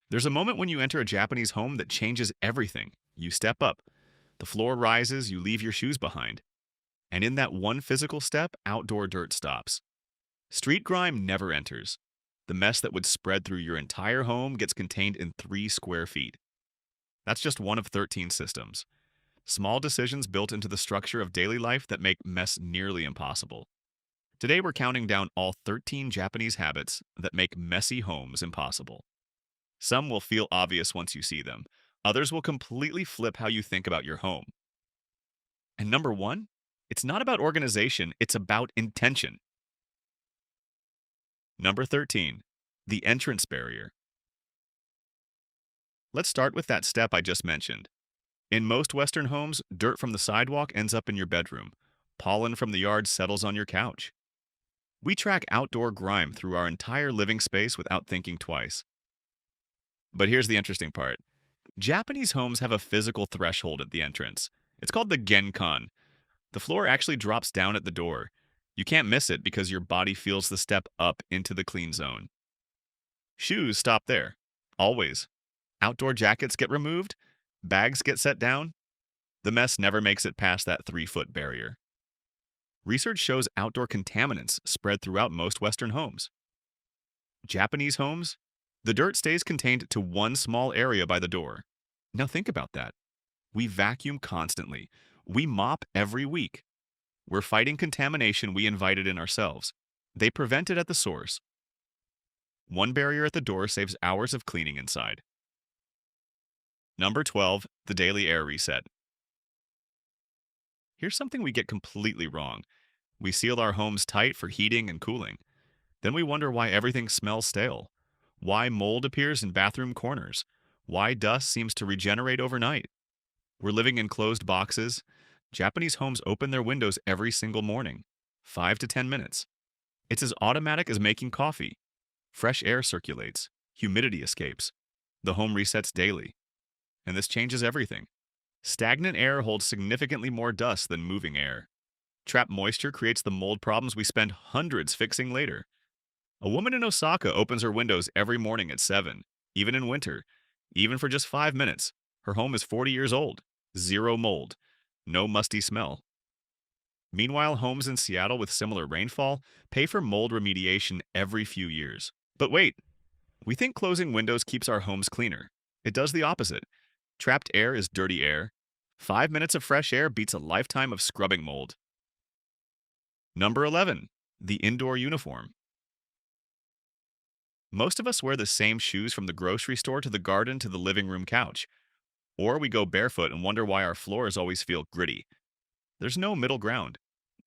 There's a moment when you enter a Japanese home that changes everything. You step up, the floor rises, you leave your shoes behind. And in that one physical step, outdoor dirt stops. Street grime never enters. The mess that would spread through your entire home gets contained in 3 square feet. That's just one of 13 systems. Small decisions built into the structure of daily life that make mess nearly impossible. Today, we're counting down all 13 Japanese habits that make messy homes impossible. Some will feel obvious once you see them, others will completely flip how you think about your home. And number one, it's not about organization, it's about intention. Number 13, the entrance barrier. Let's start with that step I just mentioned. In most Western homes, dirt from the sidewalk ends up in your bedroom. Pollen from the yard settles on your couch. We track outdoor grime through our entire living space without thinking twice. But here's the interesting part. Japanese homes have a physical threshold at the entrance. It's called the genkan. The floor actually drops down at the door. You can't miss it because your body feels the step up into the clean zone. Shoes stop there. Always. Outdoor jackets get removed. Bags get set down. The mess never makes it past that 3 foot barrier. Research shows outdoor contaminants spread throughout most Western homes. Japanese homes, the dirt stays contained to one small area by the door. Now think about that. We vacuum constantly. We mop every week. We're fighting contamination we invited in ourselves. They prevent it at the source. One barrier at the door saves hours of cleaning inside. Number 12, the daily air reset. Here's something we get completely wrong. We seal our homes tight for heating and cooling. Then we wonder why everything smells stale, why mold appears in bathroom corners, why dust seems to regenerate overnight. We're living in closed boxes. Japanese homes open their windows every single morning, 5 to 10 minutes. It's as automatic as making coffee. Fresh air circulates, humidity escapes. The home resets daily. And this changes everything. Stagnant air holds significantly more dust than moving air. Trapped moisture creates the mold problems we spend hundreds fixing later. A woman in Osaka opens her windows every morning at 7, even in winter, even for just 5 minutes. Her home is 40 years old. Zero mold. No musty smell. Meanwhile, homes in Seattle with similar rainfall pay for mold remediation every few years. But wait, we think closing windows keeps our homes cleaner. It does the opposite. Trapped air is dirty air. 5 minutes of fresh air beats a lifetime of scrubbing mold. Number 11, the indoor uniform. Most of us wear the same shoes from the grocery store to the garden to the living room couch. Or we go barefoot and wonder why our floors always feel gritty. There's no middle ground.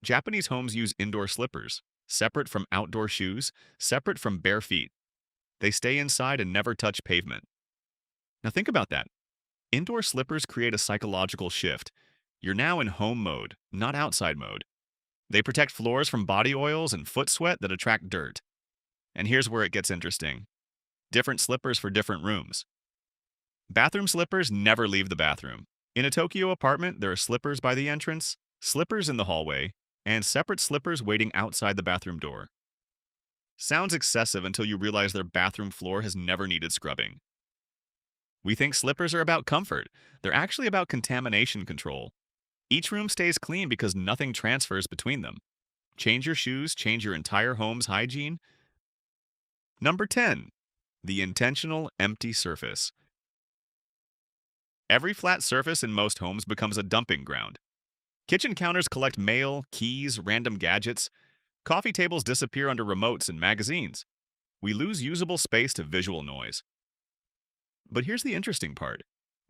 Japanese homes use indoor slippers, separate from outdoor shoes, separate from bare feet. They stay inside and never touch pavement. Now think about that. Indoor slippers create a psychological shift. You're now in home mode, not outside mode. They protect floors from body oils and foot sweat that attract dirt. And here's where it gets interesting. Different slippers for different rooms. Bathroom slippers never leave the bathroom. In a Tokyo apartment, there are slippers by the entrance, slippers in the hallway, and separate slippers waiting outside the bathroom door. Sounds excessive until you realize their bathroom floor has never needed scrubbing. We think slippers are about comfort. They're actually about contamination control. Each room stays clean because nothing transfers between them. Change your shoes, change your entire home's hygiene. Number 10, the intentional empty surface. Every flat surface in most homes becomes a dumping ground. Kitchen counters collect mail, keys, random gadgets. Coffee tables disappear under remotes and magazines. We lose usable space to visual noise. But here's the interesting part.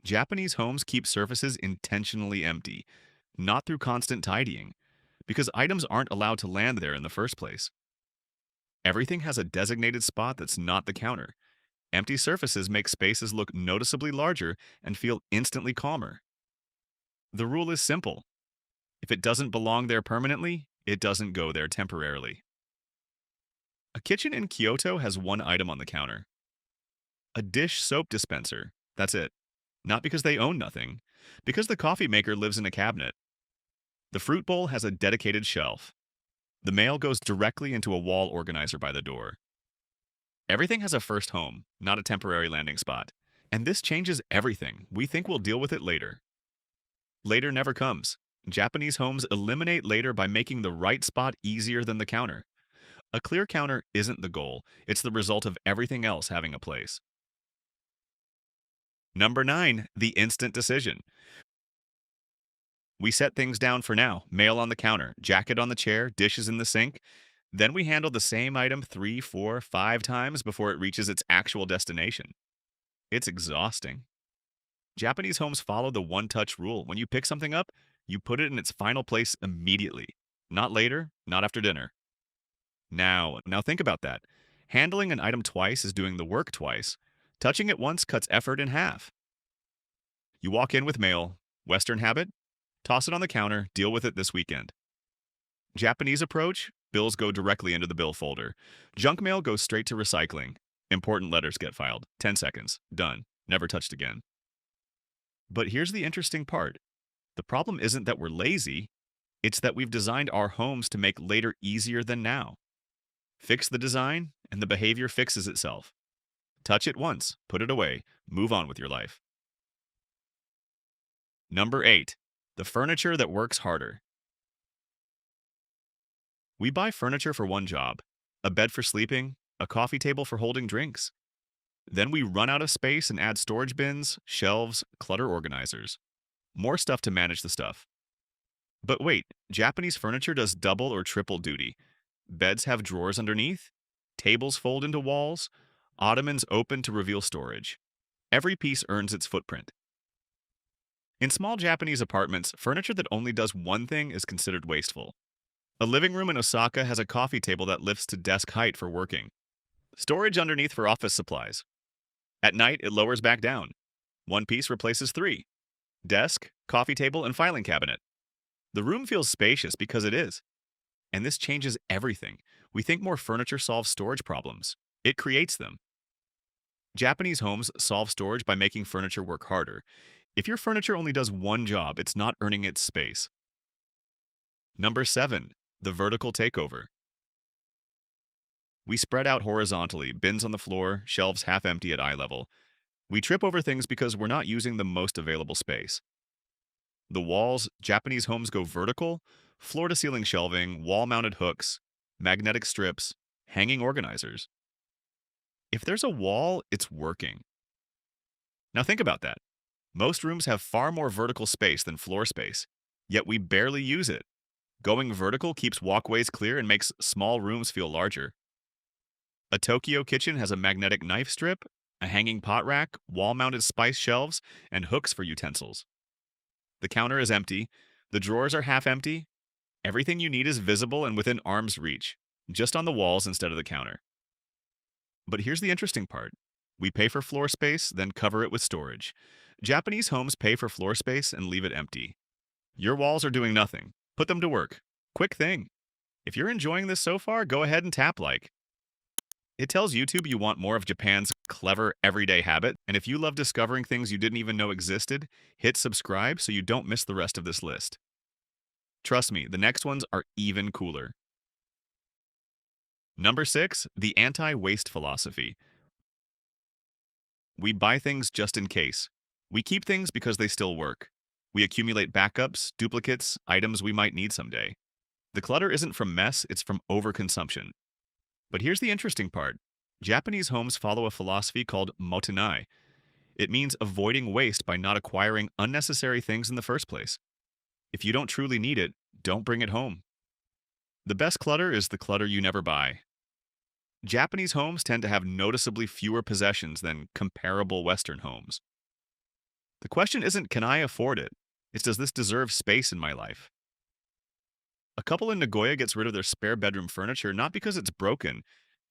Japanese homes keep surfaces intentionally empty, not through constant tidying, because items aren't allowed to land there in the first place. Everything has a designated spot that's not the counter. Empty surfaces make spaces look noticeably larger and feel instantly calmer. The rule is simple. If it doesn't belong there permanently, it doesn't go there temporarily. A kitchen in Kyoto has one item on the counter. A dish soap dispenser. That's it. Not because they own nothing, because the coffee maker lives in a cabinet. The fruit bowl has a dedicated shelf. The mail goes directly into a wall organizer by the door. Everything has a first home, not a temporary landing spot. And this changes everything. We think we'll deal with it later. Later never comes. Japanese homes eliminate later by making the right spot easier than the counter. A clear counter isn't the goal, it's the result of everything else having a place. Number 9, the instant decision. We set things down for now: mail on the counter, jacket on the chair, dishes in the sink. Then we handle the same item 3, 4, 5 times before it reaches its actual destination. It's exhausting. Japanese homes follow the one touch rule. When you pick something up, you put it in its final place immediately. Not later, not after dinner. Now think about that. Handling an item twice is doing the work twice. Touching it once cuts effort in half. You walk in with mail, Western habit, toss it on the counter, deal with it this weekend. Japanese approach, bills go directly into the bill folder. Junk mail goes straight to recycling. Important letters get filed. 10 seconds. Done. Never touched again. But here's the interesting part. The problem isn't that we're lazy, it's that we've designed our homes to make later easier than now. Fix the design, and the behavior fixes itself. Touch it once, put it away, move on with your life. Number 8, the furniture that works harder. We buy furniture for one job: a bed for sleeping, a coffee table for holding drinks. Then we run out of space and add storage bins, shelves, clutter organizers. More stuff to manage the stuff. But wait, Japanese furniture does double or triple duty. Beds have drawers underneath, tables fold into walls, ottomans open to reveal storage. Every piece earns its footprint. In small Japanese apartments, furniture that only does one thing is considered wasteful. A living room in Osaka has a coffee table that lifts to desk height for working. Storage underneath for office supplies. At night, it lowers back down. One piece replaces three: desk, coffee table, and filing cabinet. The room feels spacious because it is. And this changes everything. We think more furniture solves storage problems. It creates them. Japanese homes solve storage by making furniture work harder. If your furniture only does one job, it's not earning its space. Number 7, the vertical takeover. We spread out horizontally, bins on the floor, shelves half empty at eye level. We trip over things because we're not using the most available space. The walls, Japanese homes go vertical: floor to ceiling shelving, wall mounted hooks, magnetic strips, hanging organizers. If there's a wall, it's working. Now think about that. Most rooms have far more vertical space than floor space, yet we barely use it. Going vertical keeps walkways clear and makes small rooms feel larger. A Tokyo kitchen has a magnetic knife strip, a hanging pot rack, wall mounted spice shelves, and hooks for utensils. The counter is empty, the drawers are half empty. Everything you need is visible and within arm's reach, just on the walls instead of the counter. But here's the interesting part. We pay for floor space, then cover it with storage. Japanese homes pay for floor space and leave it empty. Your walls are doing nothing. Put them to work. Quick thing. If you're enjoying this so far, go ahead and tap like. It tells YouTube you want more of Japan's clever everyday habit, and if you love discovering things you didn't even know existed, hit subscribe so you don't miss the rest of this list. Trust me, the next ones are even cooler. Number 6, the anti-waste philosophy. We buy things just in case. We keep things because they still work. We accumulate backups, duplicates, items we might need someday. The clutter isn't from mess, it's from overconsumption. But here's the interesting part. Japanese homes follow a philosophy called motenai. It means avoiding waste by not acquiring unnecessary things in the first place. If you don't truly need it, don't bring it home. The best clutter is the clutter you never buy. Japanese homes tend to have noticeably fewer possessions than comparable Western homes. The question isn't, can I afford it? It's, does this deserve space in my life? A couple in Nagoya gets rid of their spare bedroom furniture not because it's broken,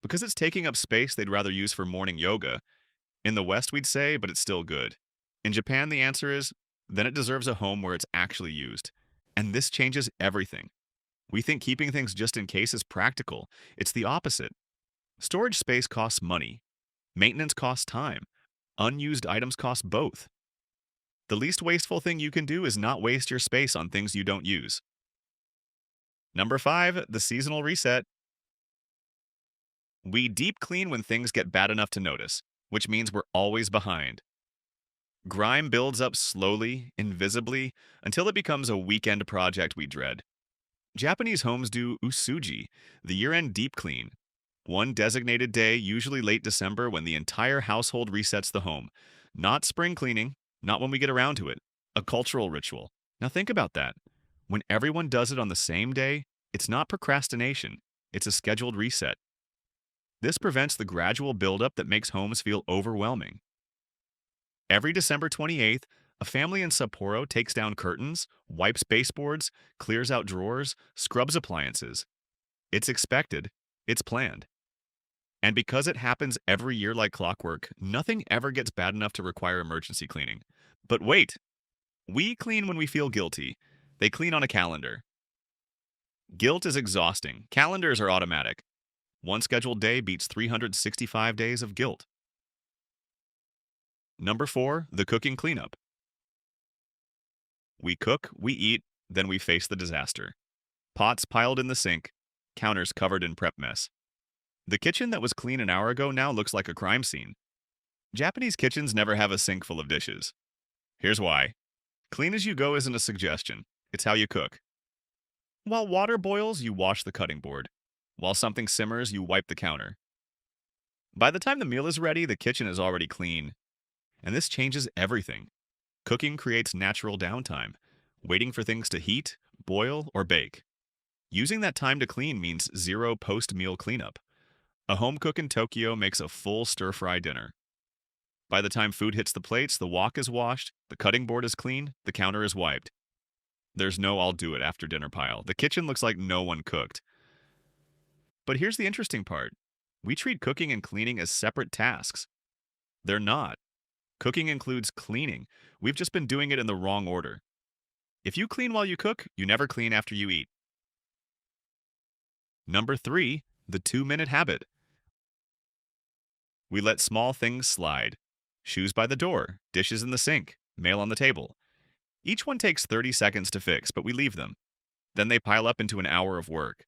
because it's taking up space they'd rather use for morning yoga. In the West, we'd say, but it's still good. In Japan, the answer is, then it deserves a home where it's actually used. And this changes everything. We think keeping things just in case is practical. It's the opposite. Storage space costs money. Maintenance costs time. Unused items cost both. The least wasteful thing you can do is not waste your space on things you don't use. Number 5, the seasonal reset. We deep clean when things get bad enough to notice, which means we're always behind. Grime builds up slowly, invisibly, until it becomes a weekend project we dread. Japanese homes do usuji, the year end deep clean. One designated day, usually late December, when the entire household resets the home. Not spring cleaning, not when we get around to it. A cultural ritual. Now think about that. When everyone does it on the same day, it's not procrastination, it's a scheduled reset. This prevents the gradual buildup that makes homes feel overwhelming. Every December 28th, a family in Sapporo takes down curtains, wipes baseboards, clears out drawers, scrubs appliances. It's expected, it's planned. And because it happens every year like clockwork, nothing ever gets bad enough to require emergency cleaning. But wait, we clean when we feel guilty. They clean on a calendar. Guilt is exhausting. Calendars are automatic. One scheduled day beats 365 days of guilt. Number 4, the cooking cleanup. We cook, we eat, then we face the disaster. Pots piled in the sink, counters covered in prep mess. The kitchen that was clean an hour ago now looks like a crime scene. Japanese kitchens never have a sink full of dishes. Here's why. Clean as you go isn't a suggestion, it's how you cook. While water boils, you wash the cutting board. While something simmers, you wipe the counter. By the time the meal is ready, the kitchen is already clean. And this changes everything. Cooking creates natural downtime, waiting for things to heat, boil, or bake. Using that time to clean means zero post-meal cleanup. A home cook in Tokyo makes a full stir-fry dinner. By the time food hits the plates, the wok is washed, the cutting board is clean, the counter is wiped. There's no I'll do it after dinner pile. The kitchen looks like no one cooked. But here's the interesting part. We treat cooking and cleaning as separate tasks. They're not. Cooking includes cleaning. We've just been doing it in the wrong order. If you clean while you cook, you never clean after you eat. Number 3, the 2-minute habit. We let small things slide. Shoes by the door, dishes in the sink, mail on the table. Each one takes 30 seconds to fix, but we leave them. Then they pile up into an hour of work.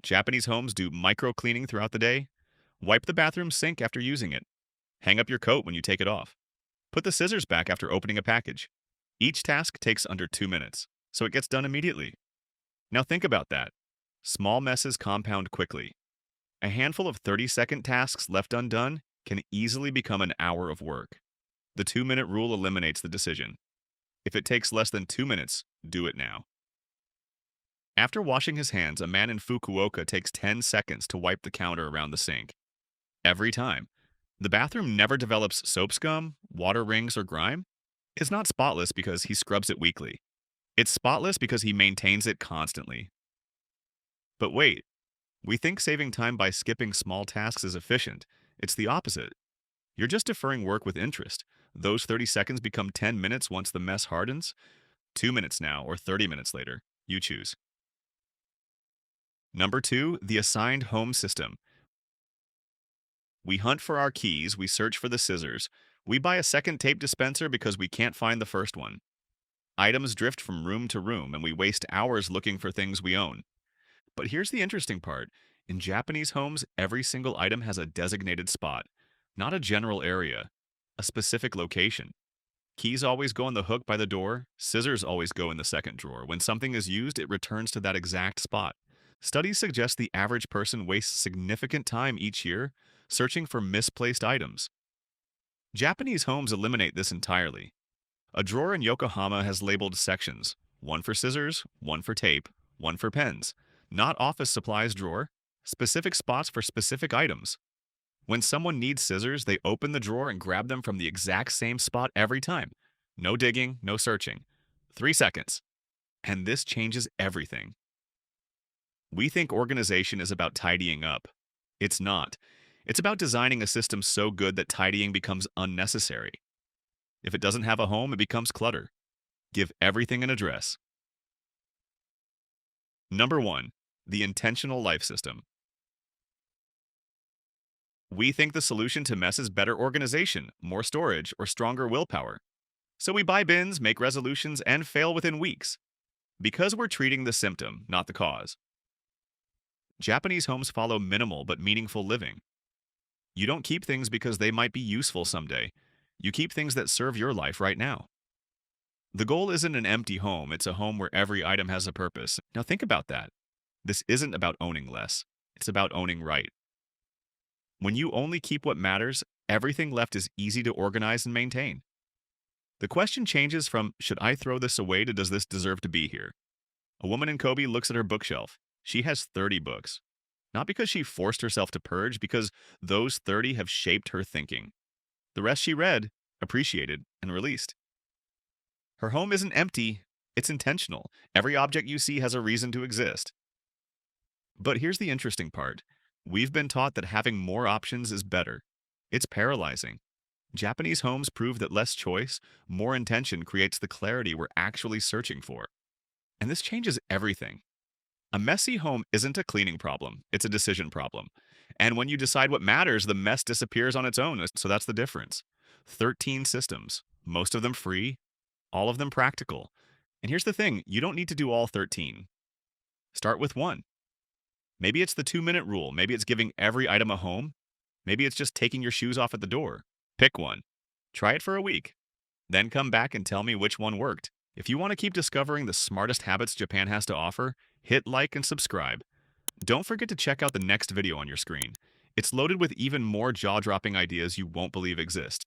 Japanese homes do micro cleaning throughout the day. Wipe the bathroom sink after using it. Hang up your coat when you take it off. Put the scissors back after opening a package. Each task takes under 2 minutes, so it gets done immediately. Now think about that. Small messes compound quickly. A handful of 30-second tasks left undone can easily become an hour of work. The 2-minute rule eliminates the decision. If it takes less than 2 minutes, do it now. After washing his hands, a man in Fukuoka takes 10 seconds to wipe the counter around the sink. Every time. The bathroom never develops soap scum, water rings, or grime. It's not spotless because he scrubs it weekly. It's spotless because he maintains it constantly. But wait, we think saving time by skipping small tasks is efficient. It's the opposite. You're just deferring work with interest. Those 30 seconds become 10 minutes once the mess hardens. 2 minutes now, or 30 minutes later. You choose. Number 2, the assigned home system. We hunt for our keys, we search for the scissors. We buy a second tape dispenser because we can't find the first one. Items drift from room to room, and we waste hours looking for things we own. But here's the interesting part. In Japanese homes, every single item has a designated spot, not a general area, a specific location. Keys always go on the hook by the door, scissors always go in the second drawer. When something is used, it returns to that exact spot. Studies suggest the average person wastes significant time each year searching for misplaced items. Japanese homes eliminate this entirely. A drawer in Yokohama has labeled sections, one for scissors, one for tape, one for pens. Not office supplies drawer, specific spots for specific items. When someone needs scissors, they open the drawer and grab them from the exact same spot every time. No digging, no searching. 3 seconds. And this changes everything. We think organization is about tidying up. It's not. It's about designing a system so good that tidying becomes unnecessary. If it doesn't have a home, it becomes clutter. Give everything an address. Number 1, the intentional life system. We think the solution to mess is better organization, more storage, or stronger willpower. So we buy bins, make resolutions, and fail within weeks. Because we're treating the symptom, not the cause. Japanese homes follow minimal but meaningful living. You don't keep things because they might be useful someday. You keep things that serve your life right now. The goal isn't an empty home, it's a home where every item has a purpose. Now think about that. This isn't about owning less, it's about owning right. When you only keep what matters, everything left is easy to organize and maintain. The question changes from should I throw this away to does this deserve to be here? A woman in Kobe looks at her bookshelf. She has 30 books. Not because she forced herself to purge, because those 30 have shaped her thinking. The rest she read, appreciated, and released. Her home isn't empty, it's intentional. Every object you see has a reason to exist. But here's the interesting part. We've been taught that having more options is better. It's paralyzing. Japanese homes prove that less choice, more intention creates the clarity we're actually searching for. And this changes everything. A messy home isn't a cleaning problem, it's a decision problem. And when you decide what matters, the mess disappears on its own. So that's the difference. 13 systems, most of them free, all of them practical. And here's the thing, you don't need to do all 13. Start with one. Maybe it's the 2-minute rule. Maybe it's giving every item a home. Maybe it's just taking your shoes off at the door. Pick one. Try it for a week. Then come back and tell me which one worked. If you want to keep discovering the smartest habits Japan has to offer, hit like and subscribe. Don't forget to check out the next video on your screen. It's loaded with even more jaw-dropping ideas you won't believe exist.